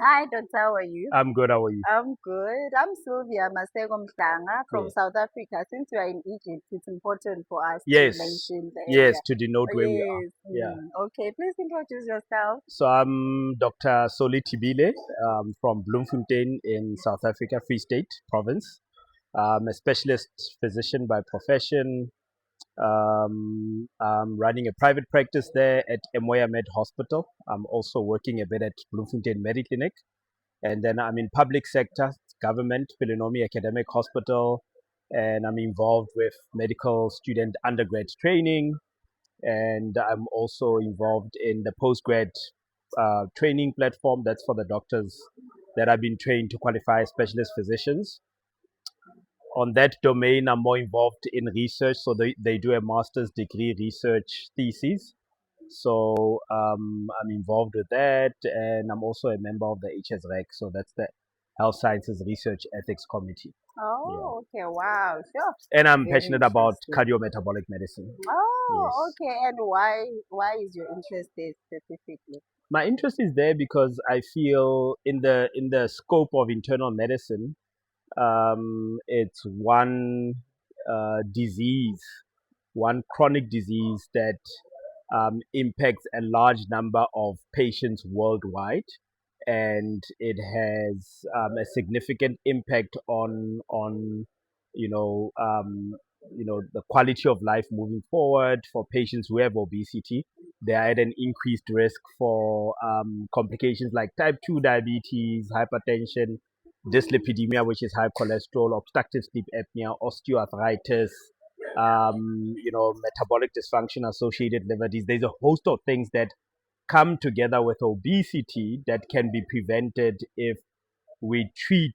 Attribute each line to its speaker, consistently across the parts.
Speaker 1: Hi, Doctor. How are you?
Speaker 2: I'm good. How are you?
Speaker 1: I'm good. I'm C-lvia Mhlanga from
Speaker 2: Yeah.
Speaker 1: South Africa. Since we are in Egypt, it's important for us to
Speaker 2: Yes.
Speaker 1: mention the
Speaker 2: Yes,
Speaker 1: area.
Speaker 2: to denote
Speaker 1: Oh,
Speaker 2: where we are.
Speaker 1: yes.
Speaker 2: Yeah.
Speaker 1: Okay, please introduce yourself.
Speaker 2: So I'm Dr. Solly Thibile from Bloemfontein in South Africa, Free State Province. I'm a specialist physician by profession. I'm running a private practice there at Emoya Med Hospital. I'm also working a bit at Bloemfontein Mediclinic. And then I'm in public sector, government, Philinomi Academic Hospital, and I'm involved with medical student undergrad training, and I'm also involved in the postgrad training platform that's for the doctors that have been trained to qualify as specialist physicians. On that domain, I'm more involved in research, so they do a master's degree research thesis. So I'm involved with that, and I'm also a member of the HSREC, so that's the Health Sciences Research Ethics Committee. Yeah.
Speaker 1: Oh, okay. Wow. Sure.
Speaker 2: And I'm
Speaker 1: Very
Speaker 2: passionate about
Speaker 1: interesting.
Speaker 2: cardiometabolic medicine.
Speaker 1: Oh,
Speaker 2: Yes.
Speaker 1: okay. And why is your interest there specifically?
Speaker 2: My interest is there because I feel in the scope of internal medicine, it's one disease, one chronic disease that impacts a large number of patients worldwide, and it has a significant impact on you know um, the quality of life moving forward for patients who have obesity. They are at an increased risk for complications like type 2 diabetes, hypertension, dyslipidemia, which is high cholesterol, obstructive sleep apnea, osteoarthritis, metabolic dysfunction associated liver disease. There's a host of things that come together with obesity that can be prevented if we treat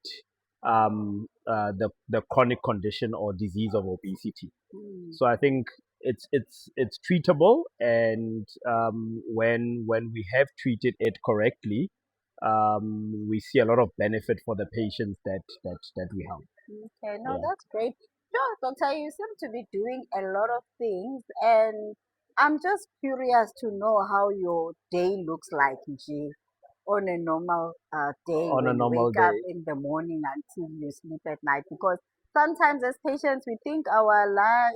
Speaker 2: the chronic condition or disease of obesity.
Speaker 1: Mm.
Speaker 2: So I think it's treatable, and when we have treated it correctly, we see a lot of benefit for the patients that we help.
Speaker 1: Okay, no,
Speaker 2: Yeah.
Speaker 1: that's great. Sure, Doctor, you seem to be doing a lot of things, and I'm just curious to know how your day looks like, G, on a normal day
Speaker 2: On a
Speaker 1: when you
Speaker 2: normal
Speaker 1: wake up
Speaker 2: day.
Speaker 1: in the morning until you sleep at night. Because sometimes as patients, we think our life,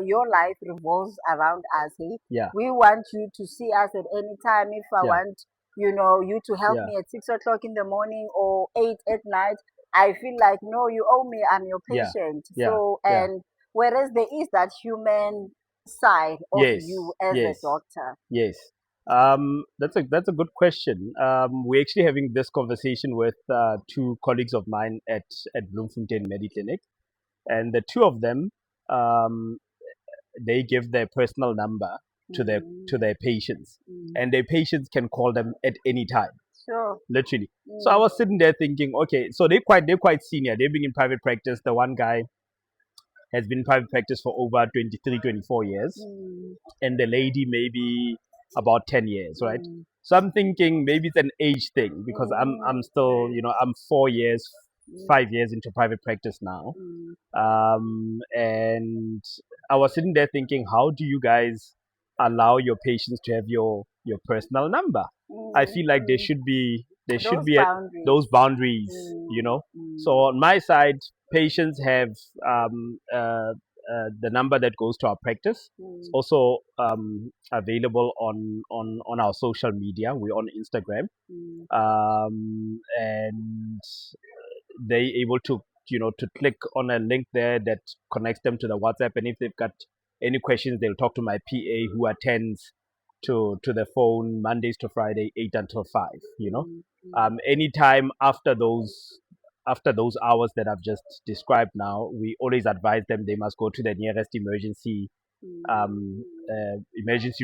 Speaker 1: your life revolves around us. Hey?
Speaker 2: Yeah.
Speaker 1: We want you to see us at any time. If I
Speaker 2: Yeah.
Speaker 1: want, you to help
Speaker 2: Yeah.
Speaker 1: me at 6 o'clock in the morning or 8 at night, I feel like, no, you owe me, I'm your
Speaker 2: Yeah.
Speaker 1: patient.
Speaker 2: Yeah.
Speaker 1: So,
Speaker 2: Yeah.
Speaker 1: and whereas there is that human side of
Speaker 2: Yes.
Speaker 1: you as a
Speaker 2: Yes.
Speaker 1: doctor.
Speaker 2: Yes. That's a good question. We're actually having this conversation with two colleagues of mine at Bloemfontein Mediclinic, and the two of them, um, they give their personal number to
Speaker 1: Mm,
Speaker 2: their patients,
Speaker 1: mm,
Speaker 2: and their patients can call them at any time,
Speaker 1: sure.
Speaker 2: literally. So I
Speaker 1: Mm,
Speaker 2: was sitting there thinking, okay, so they're quite senior. They've been in private practice. The one guy has been in private practice for over 23, 24 years,
Speaker 1: mm,
Speaker 2: and the lady maybe about 10 years, right?
Speaker 1: mm,
Speaker 2: So I'm thinking maybe it's an age thing because I'm
Speaker 1: mm,
Speaker 2: still, I'm 4 years,
Speaker 1: mm,
Speaker 2: 5 years into private practice now.
Speaker 1: mm,
Speaker 2: And I was sitting there thinking, how do you guys allow your patients to have your personal number? I
Speaker 1: mm,
Speaker 2: feel like there
Speaker 1: mm.
Speaker 2: should be there should
Speaker 1: Those
Speaker 2: be
Speaker 1: boundaries.
Speaker 2: those boundaries.
Speaker 1: Mm,
Speaker 2: So
Speaker 1: mm,
Speaker 2: on my side, patients have the number that goes to our practice. It's
Speaker 1: mm,
Speaker 2: also available on our social media. We're on Instagram,
Speaker 1: mm,
Speaker 2: and they able to click on a link there that connects them to the WhatsApp, and if they've got any questions, they'll talk to my PA who attends to the phone Mondays to Friday, 8 until 5.
Speaker 1: mm, mm,
Speaker 2: Anytime after those hours that I've just described now, we always advise them they must go to the nearest emergency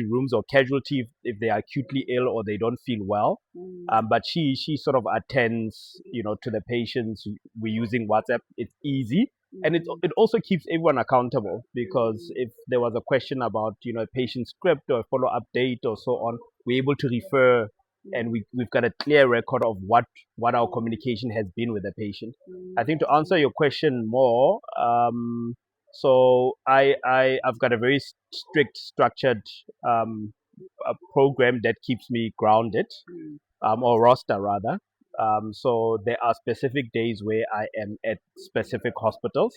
Speaker 2: rooms or casualty if they are acutely ill or they don't feel well.
Speaker 1: mm,
Speaker 2: But she sort of attends, to the patients. We're using WhatsApp. It's easy, and
Speaker 1: mm,
Speaker 2: it also keeps everyone accountable, because
Speaker 1: mm,
Speaker 2: if there was a question about a patient script or a follow up date or so on, we're able to refer, and
Speaker 1: mm,
Speaker 2: we've got a clear record of what our communication has been with the patient. I
Speaker 1: mm,
Speaker 2: think to answer your question more, so I've got a very strict, structured program that keeps me grounded,
Speaker 1: mm,
Speaker 2: or roster rather. So there are specific days where I am at specific hospitals,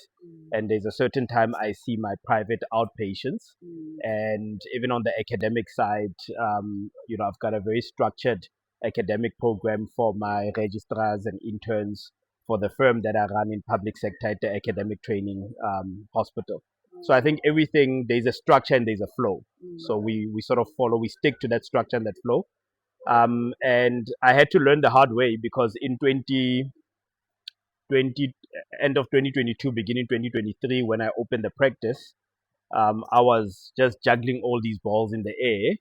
Speaker 2: and there's a certain time I see my private outpatients. And even on the academic side, I've got a very structured academic program for my registrars and interns for the firm that I run in public sector at the academic training hospital. So I think everything, there's a structure and there's a flow. So we sort of follow, we stick to that structure and that flow. And I had to learn the hard way because in 2020, end of 2022, beginning 2023, when I opened the practice, I was just juggling all these balls in the air.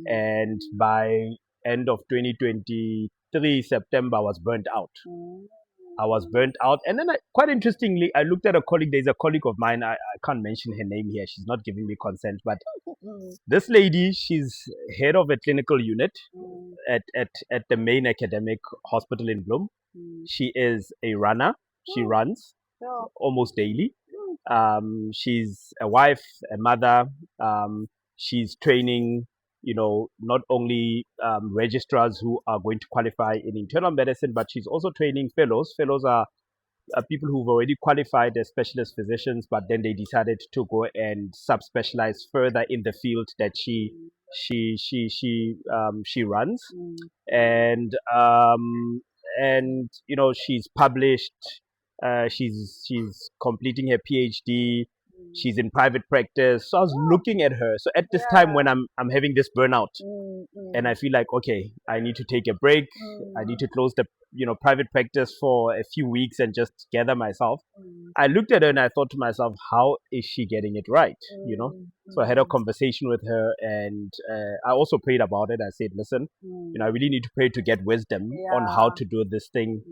Speaker 2: And by end of 2023, September, I was burnt out. I was burnt out. And then, quite interestingly, I looked at a colleague. There's a colleague of mine. I can't mention her name here. She's not giving me consent. But this lady, she's head of a clinical unit at the main academic hospital in Bloem. She is a runner. She runs almost daily. She's a wife, a mother. She's training, not only registrars who are going to qualify in internal medicine, but she's also training fellows. Fellows are people who've already qualified as specialist physicians, but then they decided to go and subspecialize further in the field that she runs. And she's published. She's completing her PhD. She's in private practice. So I was looking at her. So at this time when I'm having this burnout, and I feel like, okay, I need to take a break. I need to close the private practice for a few weeks and just gather myself. I looked at her and I thought to myself, how is she getting it right? So I had a conversation with her, and I also prayed about it. I said, listen, I really need to pray to get wisdom on how to do this thing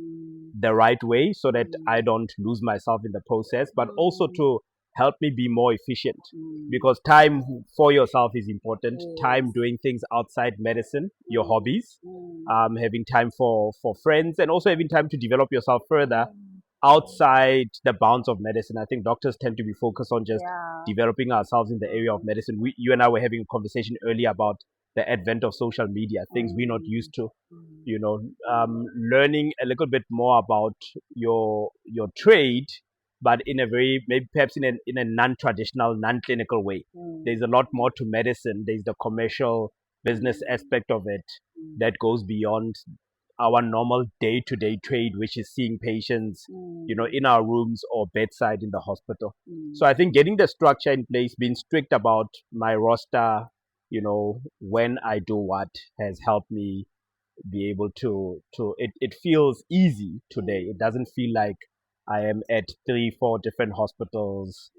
Speaker 2: the right way, so that I don't lose myself in the process, but also to help me be more efficient, because time for yourself is important. Time doing things outside medicine, your hobbies, having time for friends, and also having time to develop yourself further outside the bounds of medicine. I think doctors tend to be focused on just developing ourselves in the area of medicine. You and I were having a conversation earlier about the advent of social media, things we're not used to. Learning a little bit more about your trade, but in a very, maybe perhaps in a non-traditional, non-clinical way. There's a lot more to medicine. There's the commercial business aspect of it that goes beyond our normal day-to-day trade, which is seeing patients, in our rooms or bedside in the hospital. So I think getting the structure in place, being strict about my roster, when I do what, has helped me be able to it feels easy today. It doesn't feel like I am at 3-4 different hospitals,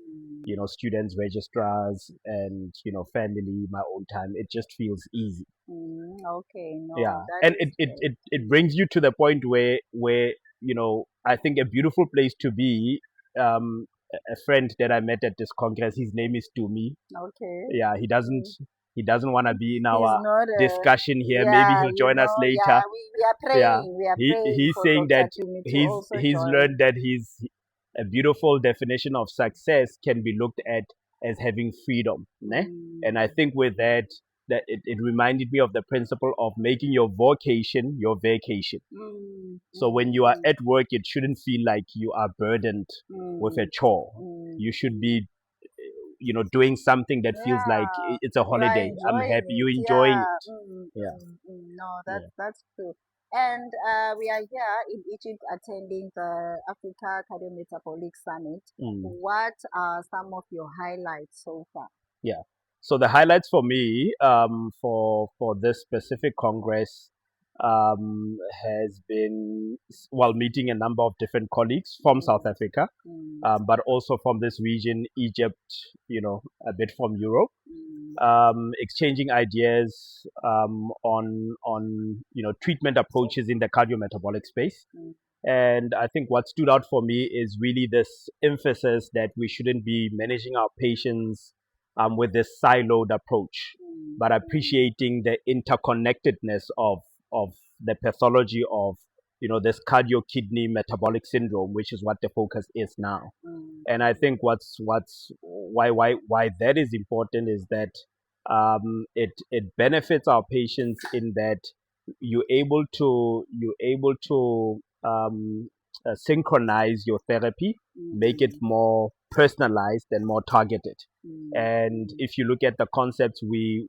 Speaker 2: students, registrars, and family, my own time. It just feels easy.
Speaker 1: Okay, no,
Speaker 2: Yeah,
Speaker 1: that
Speaker 2: and
Speaker 1: is
Speaker 2: it brings you to the point where I think a beautiful place to be. A friend that I met at this congress, his name is Tumi.
Speaker 1: okay.
Speaker 2: Yeah, he doesn't want to be in
Speaker 1: He's
Speaker 2: our
Speaker 1: not
Speaker 2: discussion here. Maybe
Speaker 1: yeah,
Speaker 2: he'll join us
Speaker 1: yeah,
Speaker 2: later.
Speaker 1: we are
Speaker 2: Yeah,
Speaker 1: praying. We are praying
Speaker 2: he's
Speaker 1: for
Speaker 2: saying that
Speaker 1: Dr. Tumi to
Speaker 2: he's
Speaker 1: also
Speaker 2: he's
Speaker 1: join.
Speaker 2: learned that a beautiful definition of success can be looked at as having freedom, né? And I think with that it reminded me of the principle of making your vocation your vacation. So when you are at work, it shouldn't feel like you are burdened with a chore. You should be doing something that feels like it's a
Speaker 1: You are
Speaker 2: holiday. I'm
Speaker 1: enjoying
Speaker 2: happy you
Speaker 1: it.
Speaker 2: enjoying
Speaker 1: Yeah.
Speaker 2: it. Yeah.
Speaker 1: No,
Speaker 2: Yeah.
Speaker 1: that's true. And we are here in Egypt attending the Africa Cardiometabolic Summit. What are some of your highlights so far?
Speaker 2: Yeah. So the highlights for me, for this specific congress, has been, while meeting a number of different colleagues from South Africa, but also from this region, Egypt, a bit from Europe, exchanging ideas on treatment approaches in the cardiometabolic space. And I think what stood out for me is really this emphasis that we shouldn't be managing our patients with this siloed approach, but appreciating the interconnectedness of the pathology of this cardio kidney metabolic syndrome, which is what the focus is now. And I think why that is important is that it benefits our patients in that you're able to synchronize your therapy, make it more personalized and more targeted. And if you look at the concepts we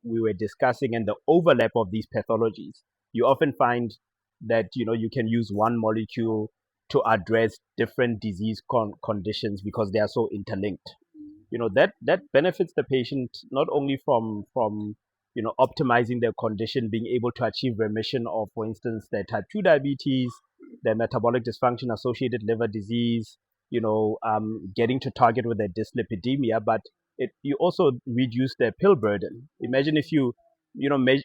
Speaker 2: were discussing and the overlap of these pathologies, you often find that you can use one molecule to address different disease conditions because they are so interlinked. That benefits the patient not only from optimizing their condition, being able to achieve remission of, for instance, their type 2 diabetes, their metabolic dysfunction associated liver disease, getting to target with their dyslipidemia, but you also reduce their pill burden. Imagine if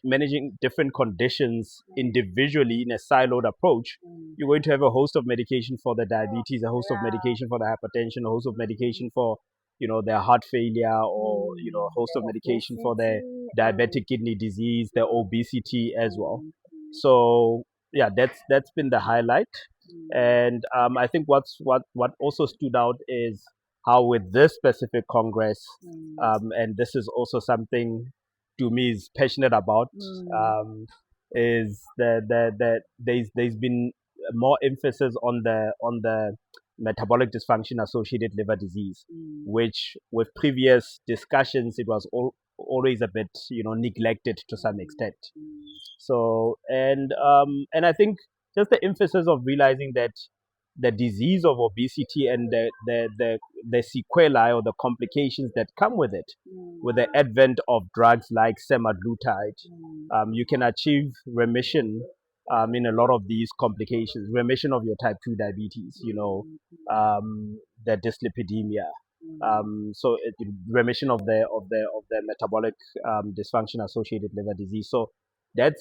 Speaker 2: managing different conditions individually in a siloed approach. You're going to have a host of medication for the diabetes, a host of medication for the hypertension, a host of medication for their heart failure, or a host of medication for their diabetic kidney disease, their obesity as well. So yeah, that's been the highlight. And I think what also stood out is how with this specific congress, and this is also something to me is passionate about, is that there's been more emphasis on the metabolic dysfunction associated liver disease, which with previous discussions it was always a bit neglected to some extent. So and I think just the emphasis of realizing that the disease of obesity and the sequelae or the complications that come with it, with the advent of drugs like semaglutide, you can achieve remission in a lot of these complications, remission of your type 2 diabetes, the dyslipidemia, remission of the metabolic dysfunction associated liver disease. So that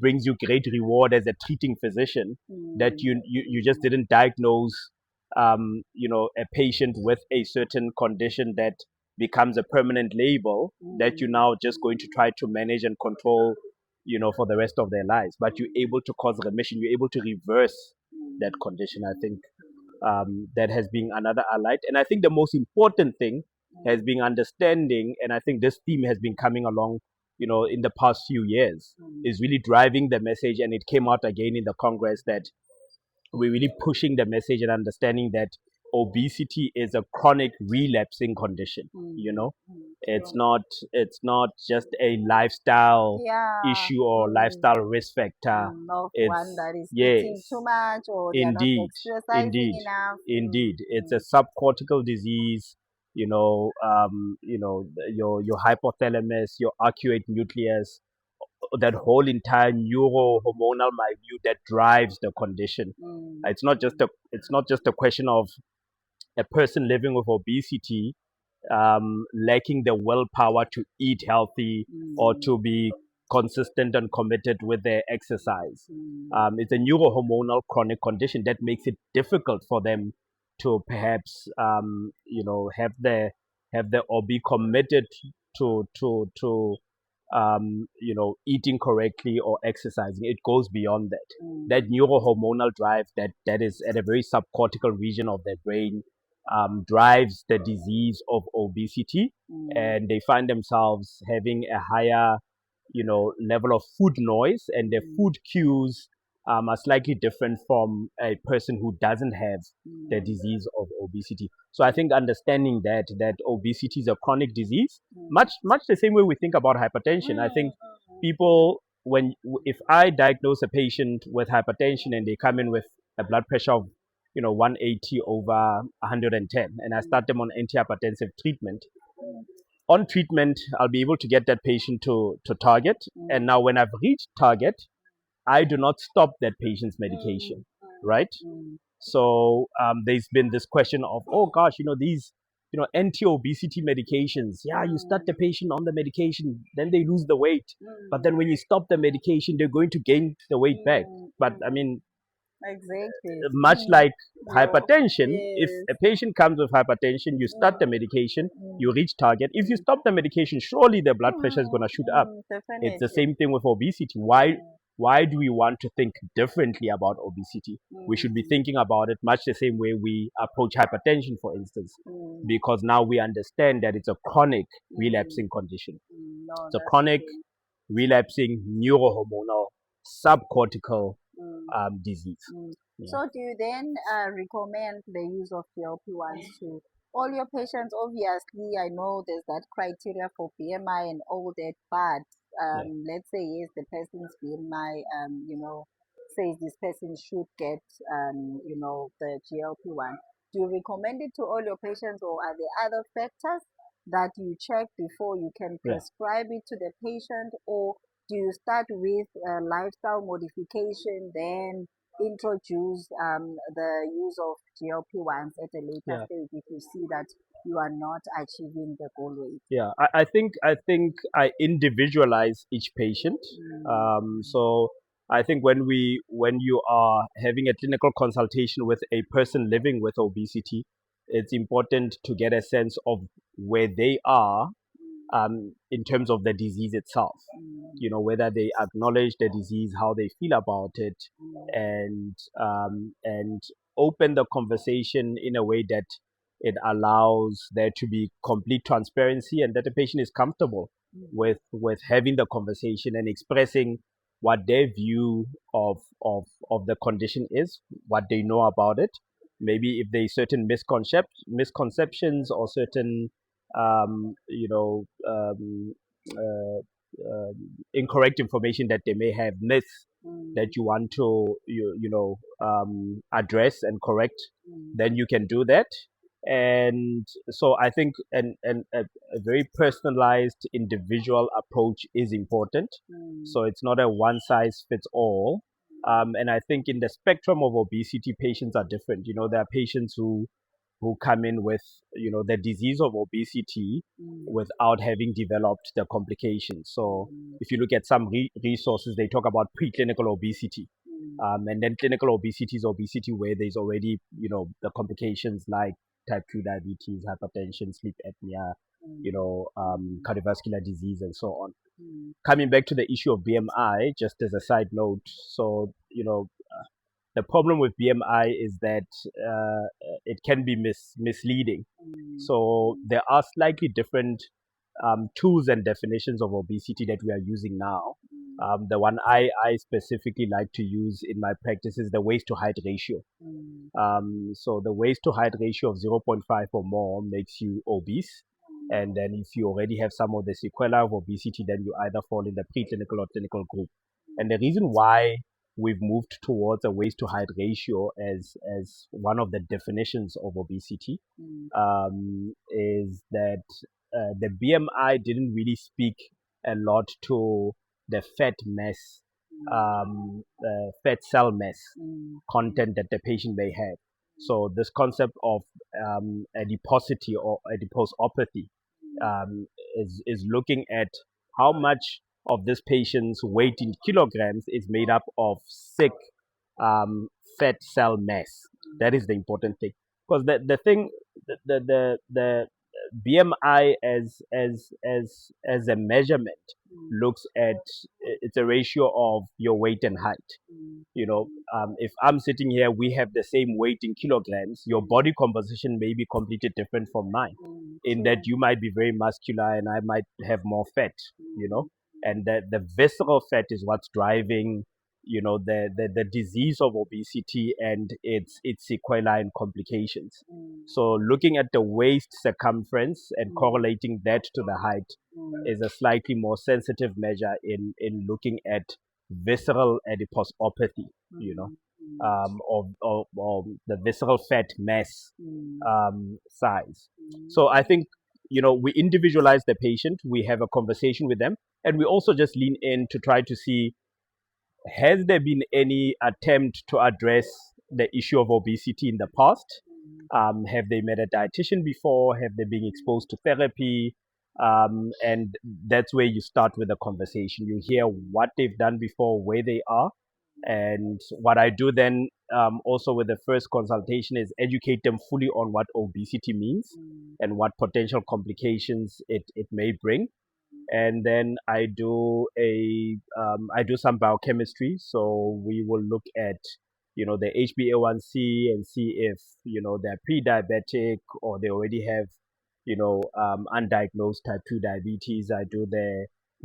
Speaker 2: brings you great reward as a treating physician, that you just didn't diagnose a patient with a certain condition that becomes a permanent label that you're now just going to try to manage and control for the rest of their lives, but you're able to cause remission, you're able to reverse that condition. I think that has been another highlight. And I think the most important thing has been understanding, and I think this theme has been coming along, in the past few years, is really driving the message. And it came out again in the Congress that we're really pushing the message and understanding that obesity is a chronic relapsing condition. It's not just a lifestyle issue or lifestyle risk factor.
Speaker 1: Of one
Speaker 2: It's
Speaker 1: that is eating
Speaker 2: yes,
Speaker 1: too much or they're not
Speaker 2: indeed,
Speaker 1: exercising enough.
Speaker 2: indeed. It's a subcortical disease. Your hypothalamus, your arcuate nucleus, that whole entire neurohormonal milieu that drives the condition. It's not just a question of a person living with obesity lacking the willpower to eat healthy or to be consistent and committed with their exercise. It's a neurohormonal chronic condition that makes it difficult for them to perhaps have the or be committed to eating correctly or exercising. It goes beyond that. That neurohormonal drive that is at a very subcortical region of their brain drives the disease of obesity, and they find themselves having a higher level of food noise, and their food cues are slightly different from a person who doesn't have the disease of obesity. So I think understanding that obesity is a chronic disease, much the same way we think about hypertension. I think people, if I diagnose a patient with hypertension and they come in with a blood pressure of 180 over 110, and I start them on antihypertensive treatment. On treatment, I'll be able to get that patient to target. And now when I've reached target, I do not stop that patient's medication, right? So there's been this question of, oh gosh, these anti-obesity medications. Yeah, you start the patient on the medication, then they lose the weight. But then when you stop the medication, they're going to gain the weight back. But I mean,
Speaker 1: Exactly.
Speaker 2: much like hypertension, if
Speaker 1: Yes.
Speaker 2: a patient comes with hypertension, you start the medication, you reach target. If you stop the medication, surely the blood pressure is going to shoot up. It's the
Speaker 1: Definitely.
Speaker 2: same thing with obesity. Why do we want to think differently about obesity? We should be thinking about it much the same way we approach hypertension, for instance, because now we understand that it's a chronic relapsing condition.
Speaker 1: No,
Speaker 2: It's a
Speaker 1: that's
Speaker 2: chronic
Speaker 1: true.
Speaker 2: relapsing neurohormonal subcortical
Speaker 1: Mm.
Speaker 2: disease.
Speaker 1: Mm.
Speaker 2: Yeah,
Speaker 1: So do you then recommend the use of GLP-1s to all your patients? Obviously, I know there's that criteria for BMI and all that, but
Speaker 2: yeah,
Speaker 1: let's say yes, the person's BMI, says this person should get, the GLP-1. Do you recommend it to all your patients, or are there other factors that you check before you can
Speaker 2: yeah.
Speaker 1: prescribe it to the patient, or do you start with lifestyle modification, then introduce the use of GLP-1s at a later
Speaker 2: Yeah.
Speaker 1: stage if you see that you are not achieving the goal weight?
Speaker 2: Yeah, I think I individualize each patient.
Speaker 1: Mm,
Speaker 2: So I think when you are having a clinical consultation with a person living with obesity, it's important to get a sense of where they are in terms of the disease itself.
Speaker 1: mm,
Speaker 2: You know, whether they acknowledge the disease, how they feel about it,
Speaker 1: mm,
Speaker 2: and open the conversation in a way that it allows there to be complete transparency and that the patient is comfortable
Speaker 1: mm,
Speaker 2: with having the conversation and expressing what their view of the condition is, what they know about it. Maybe if there certain misconceptions or certain you know incorrect information that they may have, myths that
Speaker 1: mm,
Speaker 2: you want to address and correct,
Speaker 1: mm,
Speaker 2: then you can do that. And so I think a very personalized individual approach is important.
Speaker 1: mm,
Speaker 2: So it's not a one size fits all. And I think in the spectrum of obesity, patients are different. You know, there are patients who come in with the disease of obesity
Speaker 1: mm,
Speaker 2: without having developed the complications. So
Speaker 1: mm,
Speaker 2: if you look at some resources, they talk about preclinical obesity,
Speaker 1: mm,
Speaker 2: and then clinical obesity is obesity where there's already the complications like type 2 diabetes, hypertension, sleep apnea,
Speaker 1: mm, mm,
Speaker 2: cardiovascular disease, and so on.
Speaker 1: mm,
Speaker 2: Coming back to the issue of BMI, just as a side note, so the problem with BMI is that it can be misleading.
Speaker 1: mm,
Speaker 2: So there are slightly different tools and definitions of obesity that we are using now. The one I specifically like to use in my practice is the waist to height ratio.
Speaker 1: mm,
Speaker 2: So the waist to height ratio of zero point 0.5 or more makes you obese.
Speaker 1: mm,
Speaker 2: And then if you already have some of the sequelae of obesity, then you either fall in the preclinical or clinical group. And the reason why we've moved towards a waist to height ratio as one of the definitions of obesity
Speaker 1: mm,
Speaker 2: is that the BMI didn't really speak a lot to the fat cell mass
Speaker 1: mm,
Speaker 2: content that the patient may have. So this concept of adiposity or adiposopathy um, is looking at how much of this patient's weight in kilograms is made up of sick um, fat cell mass. That is the important thing, because the BMI as a measurement
Speaker 1: mm,
Speaker 2: looks at, it's a ratio of your weight and height.
Speaker 1: mm,
Speaker 2: If I'm sitting here, we have the same weight in kilograms. Your body composition may be completely different from mine, in that
Speaker 1: true.
Speaker 2: you might be very muscular and I might have more fat. You know,
Speaker 1: Mm,
Speaker 2: and the visceral fat is what's driving the disease of obesity and its sequelae and complications.
Speaker 1: mm,
Speaker 2: So looking at the waist circumference and
Speaker 1: mm,
Speaker 2: correlating that to the height
Speaker 1: mm,
Speaker 2: is a slightly more sensitive measure in looking at visceral adiposopathy,
Speaker 1: mm, mm,
Speaker 2: or the visceral fat mass
Speaker 1: mm,
Speaker 2: size.
Speaker 1: mm,
Speaker 2: So I think we individualize the patient, we have a conversation with them, and we also just lean in to try to see, has there been any attempt to address the issue of obesity in the past? Have they met a dietitian before? Have they been exposed to therapy? And that's where you start with the conversation. You hear what they've done before, where they are. And what I do then, also with the first consultation, is educate them fully on what obesity means
Speaker 1: mm,
Speaker 2: and what potential complications it may bring. And then I do some biochemistry. So we will look at the HbA1c and see if they're pre-diabetic or they already have undiagnosed type 2 diabetes. I do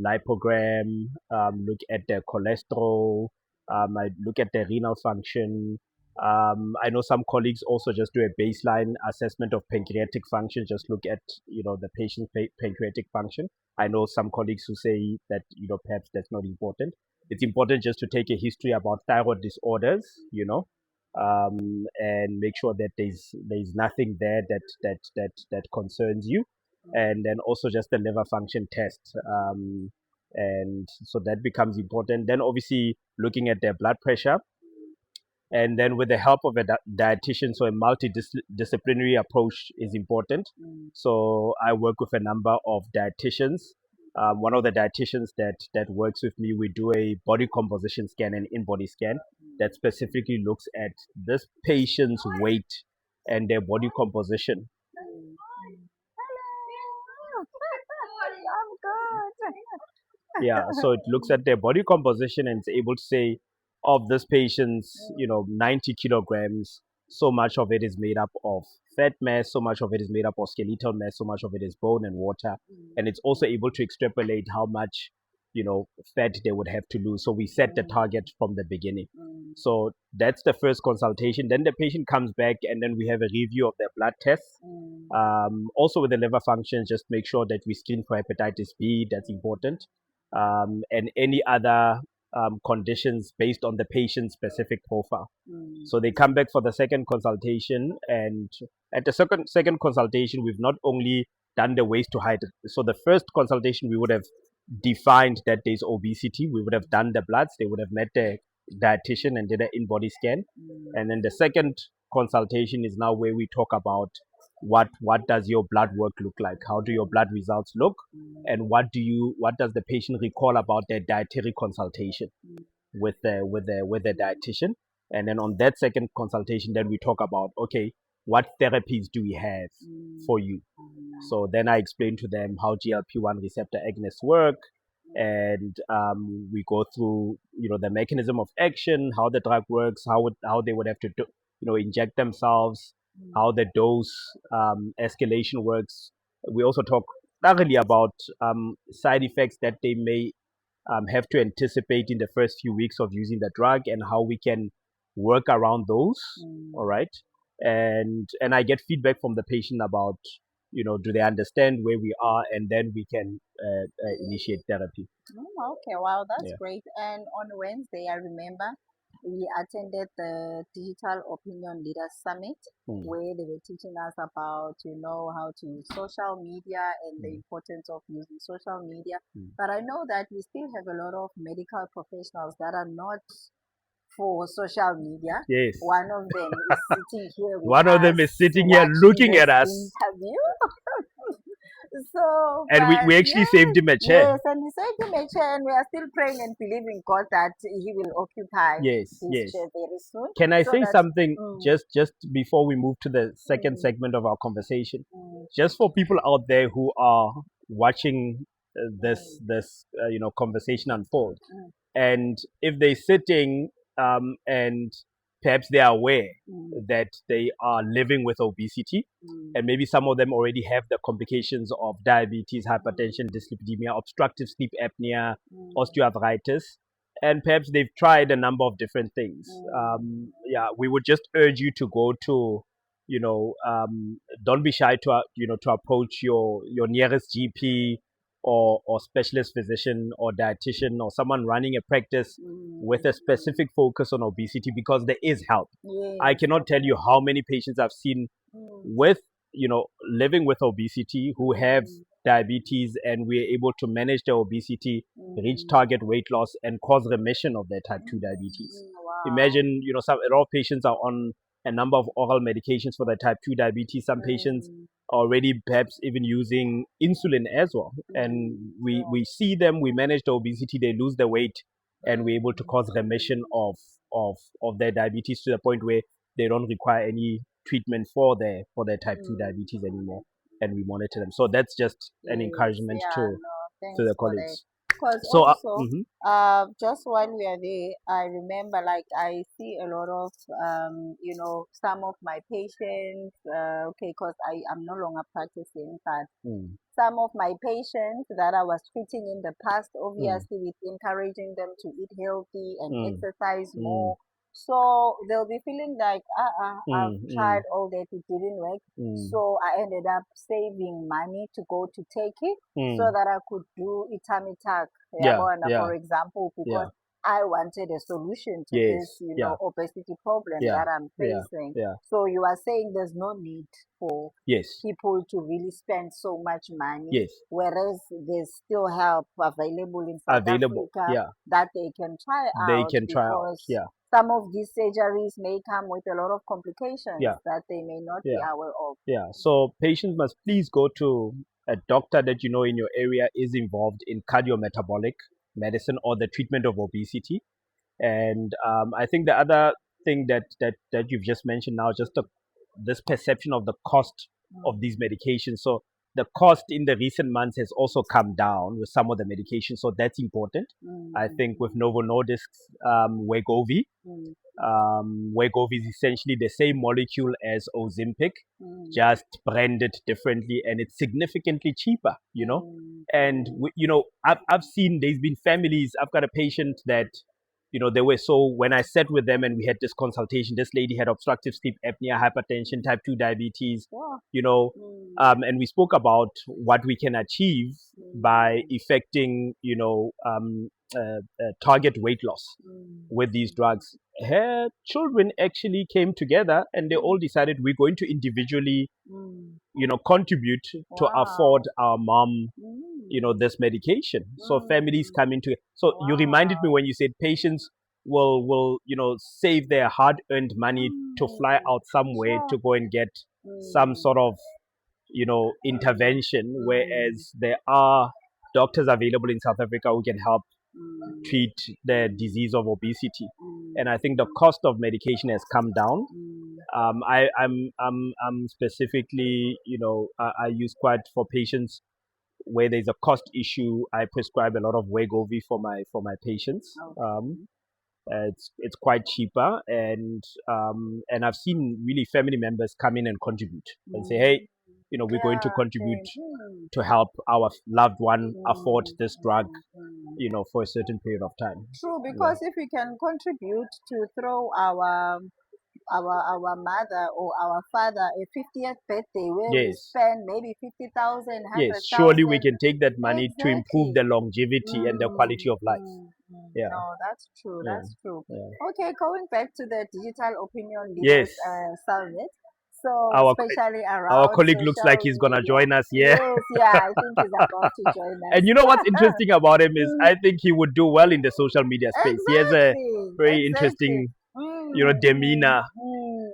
Speaker 2: lipogram, look at their cholesterol, I look at their renal function. I know some colleagues also just do a baseline assessment of pancreatic function, just look at, the patient's pancreatic function. I know some colleagues who say that, perhaps that's not important. It's important just to take a history about thyroid disorders, and make sure that there's nothing there that concerns you, and then also just the liver function test, and so that becomes important. Then obviously looking at their blood pressure, and then with the help of a dietitian, so a multidisciplinary approach is important. So I work with a number of dietitians. One of the dietitians that works with me, we do a body composition scan and in-body scan that specifically looks at this patient's weight and their body composition.
Speaker 1: I'm good.
Speaker 2: Yeah, so it looks at their body composition and it's able to say, of this patient's, 90 kilograms, so much of it is made up of fat mass, so much of it is made up of skeletal mass, so much of it is bone and water. And it's also able to extrapolate how much, fat they would have to lose. So we set the target from the beginning. So that's the first consultation. Then the patient comes back and then we have a review of their blood tests. Also with the liver function, just make sure that we screen for hepatitis B, that's important. And any other conditions based on the patient's specific profile. So they come back for the second consultation, and at the second consultation, we've not only done the waist to height. So the first consultation, we would have defined that there's obesity. We would have done the bloods. They would have met the dietitian and did an in-body scan. And then the second consultation is now where we talk about what does your blood work look like? How do your blood results look? And what does the patient recall about their dietary consultation with the dietitian? And then on that second consultation, then we talk about, okay, what therapies do we have for you? So then I explain to them how GLP-1 receptor agonists work, and we go through, the mechanism of action, how the drug works, how they would have to do, inject themselves, how the dose escalation works. We also talk thoroughly about side effects that they may have to anticipate in the first few weeks of using the drug and how we can work around those. All right. And I get feedback from the patient about, do they understand where we are, and then we can initiate therapy.
Speaker 1: Okay, wow, that's
Speaker 2: Yeah.
Speaker 1: great. And on Wednesday, I remember we attended the Digital Opinion Leaders Summit, where they were teaching us about, how to use social media and the importance of using social media. But I know that we still have a lot of medical professionals that are not for social media.
Speaker 2: Yes.
Speaker 1: One of them is sitting here with
Speaker 2: One of them
Speaker 1: us
Speaker 2: is sitting here
Speaker 1: watching
Speaker 2: looking
Speaker 1: this
Speaker 2: at us.
Speaker 1: interview. So,
Speaker 2: And we actually saved him a chair.
Speaker 1: yes, and we saved him a chair, and we are still praying and believing God that He will occupy
Speaker 2: Yes,
Speaker 1: his
Speaker 2: yes.
Speaker 1: chair very soon.
Speaker 2: Can I
Speaker 1: so
Speaker 2: say
Speaker 1: that-
Speaker 2: something just before we move to the second segment of our conversation? Just for people out there who are watching this conversation unfold, and if they're sitting and perhaps they are aware that they are living with obesity, and maybe some of them already have the complications of diabetes, hypertension, dyslipidemia, obstructive sleep apnea, osteoarthritis, and perhaps they've tried a number of different things. We would just urge you to go to, don't be shy to to approach your nearest GP or specialist physician or dietitian or someone running a practice with a specific focus on obesity, because there is help. I cannot tell you how many patients I've seen with, living with obesity who have diabetes, and we're able to manage their obesity, reach target weight loss, and cause remission of their type 2 diabetes. Imagine, a lot of patients are on a number of oral medications for their type 2 diabetes. Some patients are already perhaps even using insulin as well. And we see them, we manage the obesity, they lose the weight, and we're able to cause remission of their diabetes to the point where they don't require any treatment for their type 2 diabetes anymore, and we monitor them. So that's just an encouragement to the colleagues.
Speaker 1: Because
Speaker 2: So,
Speaker 1: also, just while we are there, I remember like I see a lot of, some of my patients, okay, because I am no longer practicing, but
Speaker 2: mm,
Speaker 1: some of my patients that I was treating in the past,
Speaker 2: mm,
Speaker 1: obviously with encouraging them to eat healthy and
Speaker 2: mm,
Speaker 1: exercise
Speaker 2: mm,
Speaker 1: more. So they'll be feeling like, I've
Speaker 2: mm,
Speaker 1: tried
Speaker 2: mm,
Speaker 1: all that, it didn't work.
Speaker 2: mm,
Speaker 1: So I ended up saving money to go to take it so
Speaker 2: mm.
Speaker 1: that I could do a tummy tuck,
Speaker 2: Yeah,
Speaker 1: for
Speaker 2: yeah,
Speaker 1: example, because
Speaker 2: yeah.
Speaker 1: I wanted a solution to
Speaker 2: Yes,
Speaker 1: this,
Speaker 2: yeah,
Speaker 1: obesity problem
Speaker 2: yeah,
Speaker 1: that I'm
Speaker 2: yeah,
Speaker 1: facing.
Speaker 2: yeah.
Speaker 1: So you are saying there's no need for
Speaker 2: Yes,
Speaker 1: people to really spend so much money,
Speaker 2: yes.
Speaker 1: whereas there's still help available in South
Speaker 2: Available.
Speaker 1: Africa
Speaker 2: Yeah,
Speaker 1: that they can try
Speaker 2: they
Speaker 1: out,
Speaker 2: can try out.
Speaker 1: because
Speaker 2: Yeah,
Speaker 1: some of these surgeries may come with a lot of complications
Speaker 2: yeah,
Speaker 1: that they may not be
Speaker 2: yeah,
Speaker 1: aware of.
Speaker 2: yeah. So patients must please go to a doctor that you know in your area is involved in cardiometabolic medicine or the treatment of obesity. And I think the other thing that you've just mentioned now, just this perception of the cost of these medications. So the cost in the recent months has also come down with some of the medications. So that's important.
Speaker 1: Mm,
Speaker 2: I think with
Speaker 1: mm,
Speaker 2: Novo Nordisk's Wegovy,
Speaker 1: mm,
Speaker 2: Wegovy is essentially the same molecule as Ozempic,
Speaker 1: mm,
Speaker 2: just branded differently, and it's significantly cheaper.
Speaker 1: mm,
Speaker 2: And
Speaker 1: mm,
Speaker 2: I've seen there's been families. I've got a patient that they were so when I sat with them and we had this consultation, this lady had obstructive sleep apnea, hypertension, type 2 diabetes,
Speaker 1: yeah,
Speaker 2: you know,
Speaker 1: mm,
Speaker 2: and we spoke about what we can achieve by
Speaker 1: mm,
Speaker 2: effecting, target weight loss
Speaker 1: mm,
Speaker 2: with these drugs. Her children actually came together and they
Speaker 1: mm,
Speaker 2: all decided we're going to individually,
Speaker 1: mm.
Speaker 2: contribute to afford
Speaker 1: Wow.
Speaker 2: our mom
Speaker 1: Mm,
Speaker 2: this medication. So families
Speaker 1: mm,
Speaker 2: come into it. So you reminded me
Speaker 1: wow.
Speaker 2: when you said patients will save their hard earned money to fly
Speaker 1: Mm,
Speaker 2: out somewhere
Speaker 1: sure.
Speaker 2: to go and get some
Speaker 1: Mm,
Speaker 2: sort of
Speaker 1: mm,
Speaker 2: intervention,
Speaker 1: mm,
Speaker 2: whereas there are doctors available in South Africa who can help
Speaker 1: mm,
Speaker 2: treat the
Speaker 1: mm,
Speaker 2: disease of obesity. And
Speaker 1: mm,
Speaker 2: I think the cost of medication has come down.
Speaker 1: mm,
Speaker 2: I'm specifically, I use quite for patients where there's a cost issue. I prescribe a lot of Wegovy for my patients.
Speaker 1: okay.
Speaker 2: It's quite cheaper, and I've seen really family members come in and contribute and say,
Speaker 1: Mm,
Speaker 2: hey, we're going to
Speaker 1: yeah,
Speaker 2: contribute
Speaker 1: same.
Speaker 2: to help our loved one afford
Speaker 1: Mm,
Speaker 2: this drug,
Speaker 1: mm, mm.
Speaker 2: for a certain period of time.
Speaker 1: True,
Speaker 2: Yeah.
Speaker 1: because if we can contribute to throw our mother or our father a 50th birthday where we
Speaker 2: Yes.
Speaker 1: spend maybe 50,000,
Speaker 2: Yes. Surely we
Speaker 1: 100,000.
Speaker 2: can take that money to improve
Speaker 1: Exactly.
Speaker 2: the longevity and the
Speaker 1: Mm,
Speaker 2: quality of life. Yeah.
Speaker 1: No, that's true.
Speaker 2: Yeah.
Speaker 1: That's true.
Speaker 2: Yeah.
Speaker 1: Okay, going back to the digital opinion
Speaker 2: Yes.
Speaker 1: leaders summit. So,
Speaker 2: Our
Speaker 1: especially
Speaker 2: our
Speaker 1: around
Speaker 2: colleague looks like
Speaker 1: social
Speaker 2: he's gonna
Speaker 1: media.
Speaker 2: join us. Yeah.
Speaker 1: Yes, yeah, I think he's about to join us.
Speaker 2: And you know what's interesting about him is
Speaker 1: Mm,
Speaker 2: I think he would do well in the social media space. He has a
Speaker 1: exactly,
Speaker 2: very
Speaker 1: exactly.
Speaker 2: interesting, demeanor.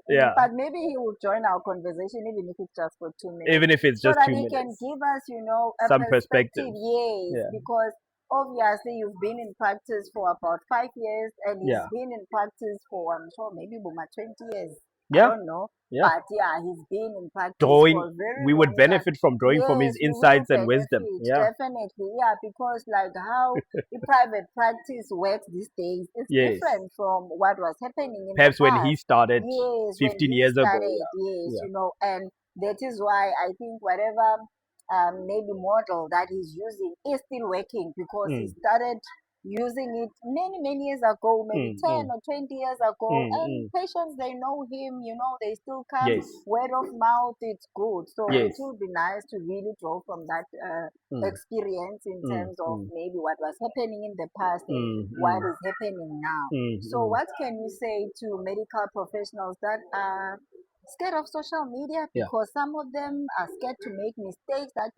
Speaker 2: Yeah.
Speaker 1: But maybe he will join our conversation, even if it's just for 2 minutes,
Speaker 2: Even if it's
Speaker 1: so
Speaker 2: just
Speaker 1: that
Speaker 2: two
Speaker 1: he can
Speaker 2: minutes.
Speaker 1: give us, a
Speaker 2: Some
Speaker 1: perspective.
Speaker 2: perspectives.
Speaker 1: Yes,
Speaker 2: Yeah.
Speaker 1: because obviously you've been in practice for about 5 years, and he's
Speaker 2: Yeah.
Speaker 1: been in practice for, I'm sure, maybe about 20 years. I
Speaker 2: Yeah.
Speaker 1: don't know.
Speaker 2: Yeah.
Speaker 1: But yeah, he's been in practice for
Speaker 2: Drawing
Speaker 1: a very
Speaker 2: we would
Speaker 1: long time.
Speaker 2: benefit from drawing from his
Speaker 1: Yes, we will
Speaker 2: insights and wisdom.
Speaker 1: benefit,
Speaker 2: Yeah.
Speaker 1: definitely. Yeah, because like how the private practice works these days is
Speaker 2: Yes.
Speaker 1: different from what was happening in the
Speaker 2: Perhaps when he
Speaker 1: past.
Speaker 2: started
Speaker 1: Yes, when
Speaker 2: 15
Speaker 1: he
Speaker 2: years ago.
Speaker 1: started,
Speaker 2: Yeah.
Speaker 1: yes,
Speaker 2: Yeah.
Speaker 1: and that is why I think whatever maybe model that he's using is still working, because he
Speaker 2: Mm,
Speaker 1: started using it many, many years ago, maybe
Speaker 2: mm,
Speaker 1: 10
Speaker 2: mm,
Speaker 1: or 20 years ago,
Speaker 2: mm,
Speaker 1: and
Speaker 2: mm.
Speaker 1: patients, they know him, they still come,
Speaker 2: Yes.
Speaker 1: word of mouth, it's good. So it
Speaker 2: Yes.
Speaker 1: would be nice to really draw from that
Speaker 2: Mm,
Speaker 1: experience in
Speaker 2: mm,
Speaker 1: terms of
Speaker 2: mm,
Speaker 1: maybe what was happening in the past and
Speaker 2: mm,
Speaker 1: what
Speaker 2: mm,
Speaker 1: is happening now.
Speaker 2: mm,
Speaker 1: So,
Speaker 2: mm.
Speaker 1: what can you say to medical professionals that are scared of social media,
Speaker 2: Yeah.
Speaker 1: because some of them are scared to make mistakes, that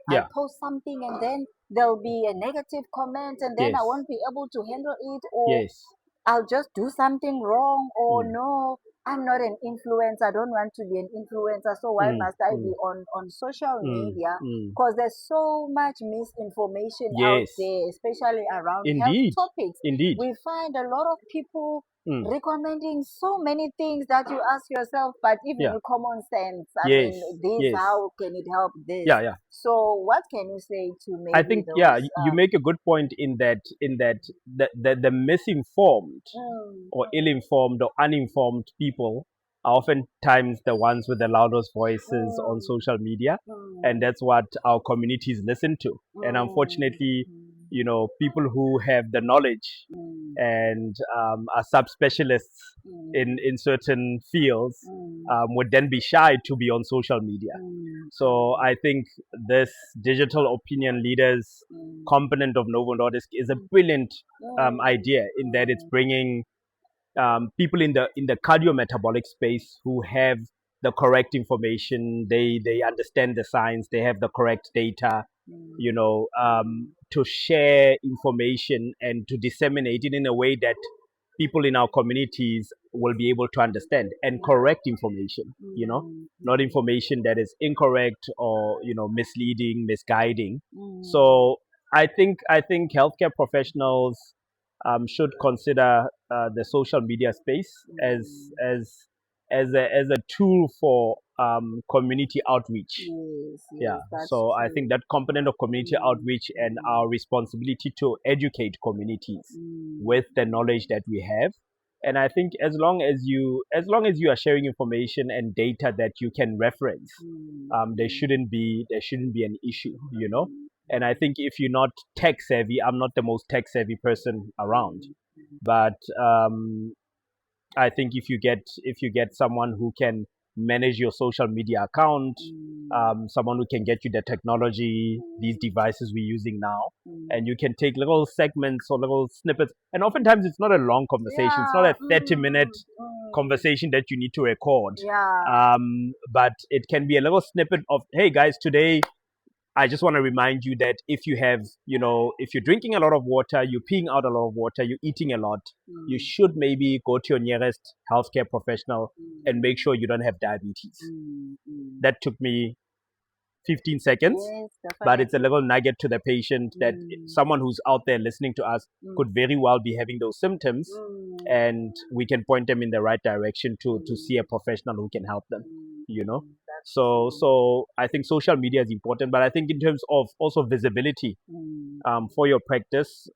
Speaker 1: I'll
Speaker 2: Yeah.
Speaker 1: post something and then there'll be a negative comment and then I
Speaker 2: Yes.
Speaker 1: won't be able to handle it, or
Speaker 2: Yes.
Speaker 1: I'll just do something wrong, or
Speaker 2: Mm,
Speaker 1: no, I'm not an influencer, I don't want to be an influencer, so why
Speaker 2: mm,
Speaker 1: must I be
Speaker 2: mm,
Speaker 1: on social
Speaker 2: mm,
Speaker 1: media?
Speaker 2: mm.
Speaker 1: Because there's so much misinformation out
Speaker 2: Yes.
Speaker 1: there, especially around health
Speaker 2: Indeed.
Speaker 1: topics.
Speaker 2: Indeed.
Speaker 1: We find a lot of people recommending so many things that you ask yourself, but even
Speaker 2: Yeah.
Speaker 1: common sense. I
Speaker 2: Yes.
Speaker 1: mean, this,
Speaker 2: Yes.
Speaker 1: how can it help this?
Speaker 2: Yeah. Yeah.
Speaker 1: So, what can you say to
Speaker 2: I
Speaker 1: maybe
Speaker 2: think
Speaker 1: those?
Speaker 2: you make a good point in that the misinformed or ill-informed or uninformed people are oftentimes the ones with the loudest voices on social media, and that's what our communities listen to. And unfortunately, people who have the knowledge and are subspecialists in certain fields would then be shy to be on social media. So I think this digital opinion leaders component of Novo Nordisk is a brilliant idea in that it's bringing people in the cardiometabolic space who have the correct information. They understand the science. They have the correct data. To share information and to disseminate it in a way that people in our communities will be able to understand, and correct information. Not information that is incorrect or misleading, misguiding. So I think healthcare professionals should consider the social media space as a tool for community outreach.
Speaker 1: Yes,
Speaker 2: Yeah.
Speaker 1: yes, that's
Speaker 2: So I
Speaker 1: true.
Speaker 2: think that component of community outreach and our responsibility to educate communities with the knowledge that we have. And I think as long as you are sharing information and data that you can reference, there shouldn't be an issue. And I think if you're not tech savvy, I'm not the most tech savvy person around, but I think if you get someone who can manage your social media account, someone who can get you the technology, these devices we're using now, and you can take little segments or little snippets. And oftentimes it's not a long conversation. It's not
Speaker 1: Yeah.
Speaker 2: a 30-minute conversation that you need to record.
Speaker 1: Yeah.
Speaker 2: But it can be a little snippet of, hey guys, today I just want to remind you that if you're drinking a lot of water, you're peeing out a lot of water, you're eating a lot, you should maybe go to your nearest healthcare professional and make sure you don't have diabetes. That took me 15 seconds,
Speaker 1: Yes,
Speaker 2: but it's a
Speaker 1: definitely.
Speaker 2: little nugget to the patient that someone who's out there listening to us could very well be having those symptoms, and we can point them in the right direction to see a professional who can help them.
Speaker 1: That's
Speaker 2: So I think social media is important, but I think in terms of also visibility for your practice,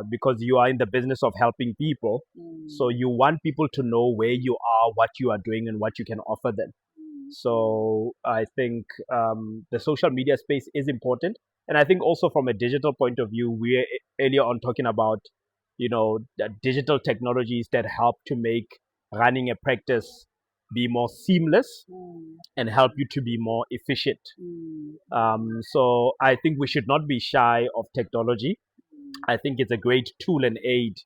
Speaker 2: because you are in the business of helping people, so you want people to know where you are, what you are doing, and what you can offer them. So I think the social media space is important, and I think also from a digital point of view, we are earlier on talking about the digital technologies that help to make running a practice be more seamless and help you to be more efficient. So I think we should not be shy of technology. I think it's a great tool and aid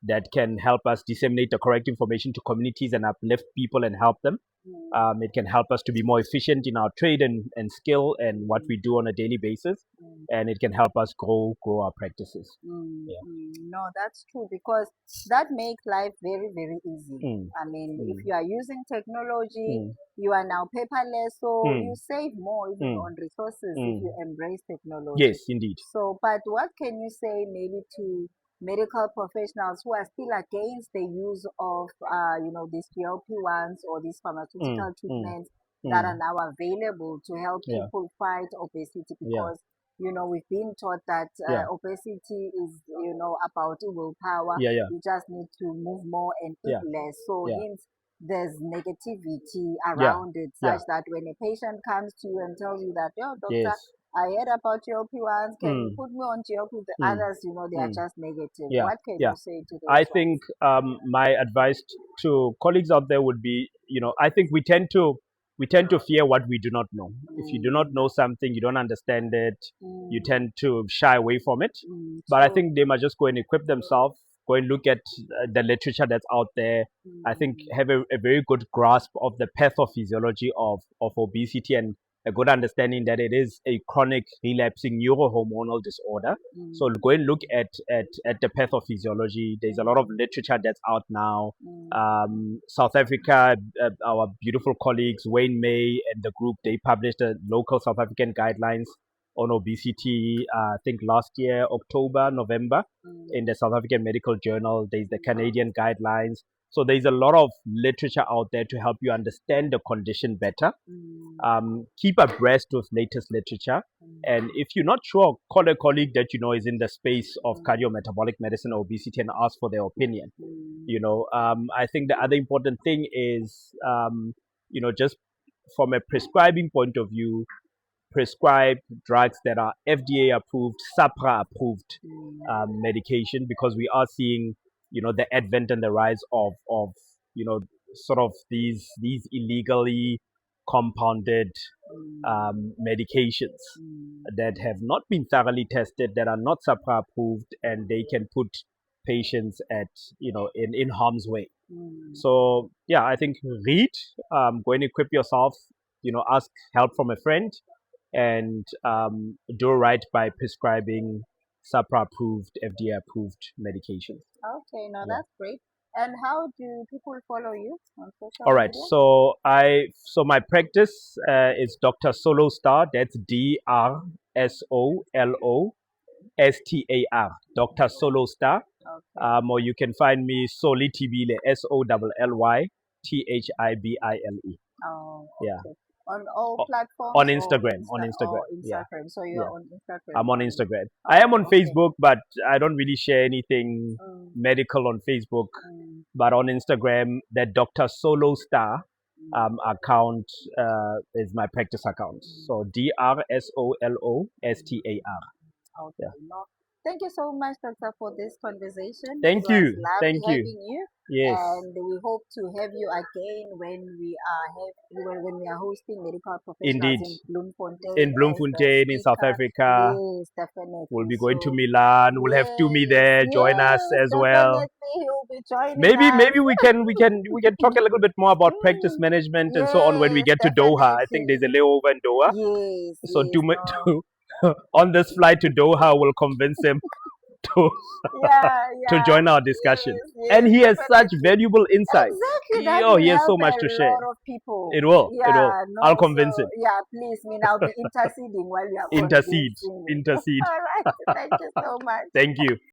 Speaker 2: that can help us disseminate the correct information to communities and uplift people and help them. It can help us to be more efficient in our trade and skill and what we do on a daily basis. And it can help us grow our practices. Yeah.
Speaker 1: No, that's true, because that makes life very, very easy.
Speaker 2: Mm,
Speaker 1: I mean, if
Speaker 2: mm,
Speaker 1: you are using technology,
Speaker 2: mm,
Speaker 1: you are now paperless, so you
Speaker 2: mm,
Speaker 1: save more even
Speaker 2: mm,
Speaker 1: on resources if you
Speaker 2: mm.
Speaker 1: embrace technology.
Speaker 2: Yes, indeed.
Speaker 1: So, but what can you say maybe to medical professionals who are still against the use of, these GLP-1s or these
Speaker 2: Mm,
Speaker 1: pharmaceutical
Speaker 2: mm,
Speaker 1: treatments that are
Speaker 2: mm.
Speaker 1: now available to help
Speaker 2: Yeah,
Speaker 1: people fight obesity?
Speaker 2: yeah,
Speaker 1: Because we've been taught that
Speaker 2: yeah,
Speaker 1: obesity is, about willpower.
Speaker 2: yeah, yeah,
Speaker 1: You just need to move more and eat
Speaker 2: yeah,
Speaker 1: less. So,
Speaker 2: yeah,
Speaker 1: hence, there's negativity
Speaker 2: yeah,
Speaker 1: around it,
Speaker 2: yeah.
Speaker 1: such that when a patient comes to you and tells you that, "Oh, doctor,
Speaker 2: Yes.
Speaker 1: I heard about GLP-1s. Can you
Speaker 2: Mm,
Speaker 1: put me on GLP?" The
Speaker 2: mm,
Speaker 1: others, they are
Speaker 2: mm.
Speaker 1: just negative.
Speaker 2: Yeah,
Speaker 1: What can
Speaker 2: yeah.
Speaker 1: you say to
Speaker 2: I
Speaker 1: those ones?
Speaker 2: think my advice to colleagues out there would be, I think we tend to fear what we do not know. If you do not know something, you don't understand it, you
Speaker 1: Mm,
Speaker 2: tend to shy away from it. But I
Speaker 1: true.
Speaker 2: think they must just go and equip themselves, go and look at the literature that's out there. I think
Speaker 1: Mm,
Speaker 2: have a very good grasp of the pathophysiology of obesity, and a good understanding that it is a chronic relapsing neurohormonal disorder. So go and look at the pathophysiology. There's a lot of literature that's out now. South Africa, our beautiful colleagues Wayne May and the group, they published the local South African guidelines on obesity. I think last year, October, November, in the South African Medical Journal. There's the Canadian guidelines. So there's a lot of literature out there to help you understand the condition better. Keep abreast of latest literature. And if you're not sure, call a colleague that you know is in the space of cardiometabolic medicine or obesity and ask for their opinion. I think the other important thing is, just from a prescribing point of view, prescribe drugs that are FDA approved, SAPRA approved medication, because we are seeing, the advent and the rise of sort of these illegally compounded medications that have not been thoroughly tested, that are not SAPRA approved, and they can put patients at, in harm's way. So yeah, I think read, go and equip yourself, ask help from a friend, and do right by prescribing SAPRA approved, FDA approved medications.
Speaker 1: Okay, now that's great. And how do people follow you on social
Speaker 2: All right,
Speaker 1: media?
Speaker 2: so my practice is Dr. Solo Star. That's DrSolostar, Dr. Solo Star.
Speaker 1: Okay.
Speaker 2: Or you can find me Solly Thibile, SOLLY THIBILE.
Speaker 1: Oh,
Speaker 2: Yeah.
Speaker 1: okay. On all platforms
Speaker 2: On
Speaker 1: or
Speaker 2: Instagram. On Instagram. Yeah.
Speaker 1: Instagram. So you're
Speaker 2: Yeah.
Speaker 1: on Instagram.
Speaker 2: I'm on Instagram. I am on
Speaker 1: okay.
Speaker 2: Facebook, but I don't really share anything medical on Facebook. But on Instagram, that Dr. Solo Star account is my practice account. So DrSolostar.
Speaker 1: Okay.
Speaker 2: Yeah.
Speaker 1: No, thank you so much, Doctor, for this conversation.
Speaker 2: Thank
Speaker 1: It was
Speaker 2: you.
Speaker 1: lovely
Speaker 2: Thank you.
Speaker 1: having you.
Speaker 2: Yes.
Speaker 1: And we hope to have you again when we are hosting medical professionals
Speaker 2: Indeed.
Speaker 1: in Bloemfontein.
Speaker 2: In
Speaker 1: as a
Speaker 2: Bloemfontein, in South
Speaker 1: speaker.
Speaker 2: Africa.
Speaker 1: Yes, definitely.
Speaker 2: We'll be going to
Speaker 1: So,
Speaker 2: Milan. We'll have Tumi there. Join us as well.
Speaker 1: Definitely, he'll be joining
Speaker 2: Maybe
Speaker 1: us.
Speaker 2: we can talk a little bit more about practice management and so on when we
Speaker 1: Yes,
Speaker 2: get to Doha. I think
Speaker 1: definitely.
Speaker 2: there's a layover in Doha.
Speaker 1: Yes,
Speaker 2: So
Speaker 1: yes, no.
Speaker 2: on this flight to Doha, we'll convince him to
Speaker 1: Yeah,
Speaker 2: to
Speaker 1: yeah.
Speaker 2: join our discussion.
Speaker 1: Yes,
Speaker 2: And
Speaker 1: yes,
Speaker 2: he has such
Speaker 1: definitely.
Speaker 2: valuable insights.
Speaker 1: Exactly, that
Speaker 2: Oh,
Speaker 1: will
Speaker 2: he has
Speaker 1: help
Speaker 2: so much
Speaker 1: a
Speaker 2: to share.
Speaker 1: lot of people.
Speaker 2: It will.
Speaker 1: Yeah, no,
Speaker 2: I'll
Speaker 1: so
Speaker 2: convince him.
Speaker 1: yeah, please, I'll be interceding while you are
Speaker 2: Intercede.
Speaker 1: convincing me.
Speaker 2: Intercede.
Speaker 1: All right, thank you so much.
Speaker 2: Thank you.